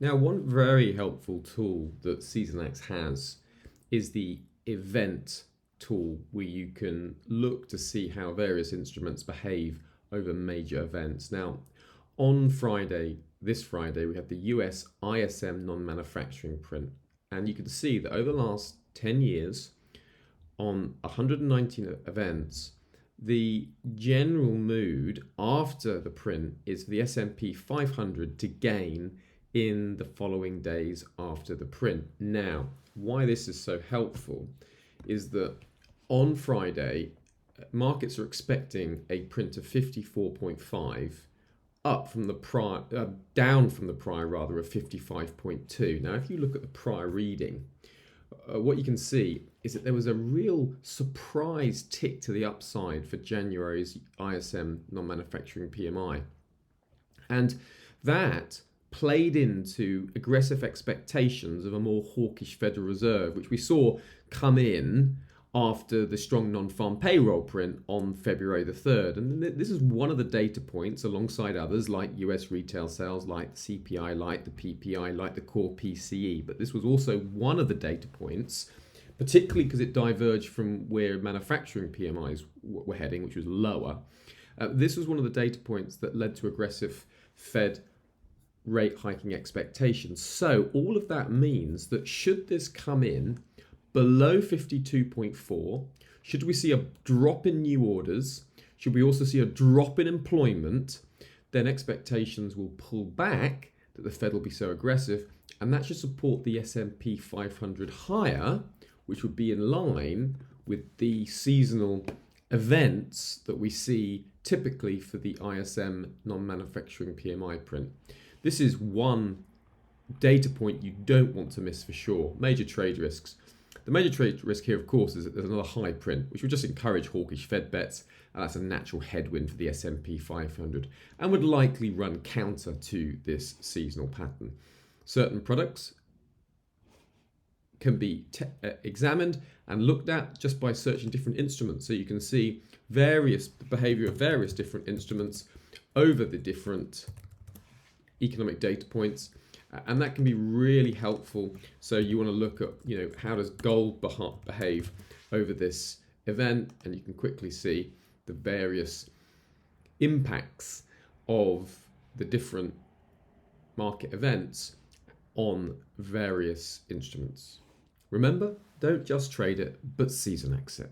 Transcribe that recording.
Now, one very helpful tool that Seasonax has is the event tool, where you can look to see how various instruments behave over major events. Now, on this Friday, we had the US ISM Non-Manufacturing print, and you can see that over the last 10 years, on 119 events, the general mood after the print is for the S&P 500 to gain in the following days after the print. Now, why this is so helpful is that on Friday, markets are expecting a print of 54.5, up from the prior, down from the prior rather of 55.2. Now, if you look at the prior reading, what you can see is that there was a real surprise tick to the upside for January's ISM Non-Manufacturing PMI. And that played into aggressive expectations of a more hawkish Federal Reserve, which we saw come in after the strong non-farm payroll print on February the 3rd. And this is one of the data points alongside others like US retail sales, like the CPI, like the PPI, like the core PCE. But this was also one of the data points, particularly because it diverged from where manufacturing PMIs were heading, which was lower. This was one of the data points that led to aggressive Fed rate hiking expectations. So all of that means that should this come in below 52.4, should we see a drop in new orders, should we also see a drop in employment, then expectations will pull back that the Fed will be so aggressive, and that should support the S&P 500 higher, which would be in line with the seasonal events that we see typically for the ISM non-manufacturing PMI print. This is one data point you don't want to miss for sure. Major trade risks. The major trade risk here, of course, is that there's another high print, which would just encourage hawkish Fed bets, and that's a natural headwind for the S&P 500, and would likely run counter to this seasonal pattern. Certain products can be examined and looked at just by searching different instruments. So you can see the behavior of various different instruments over the different economic data points, and that can be really helpful. So you want to look at, how does gold behave over this event, and you can quickly see the various impacts of the different market events on various instruments. Remember, don't just trade it, but Seasonax it.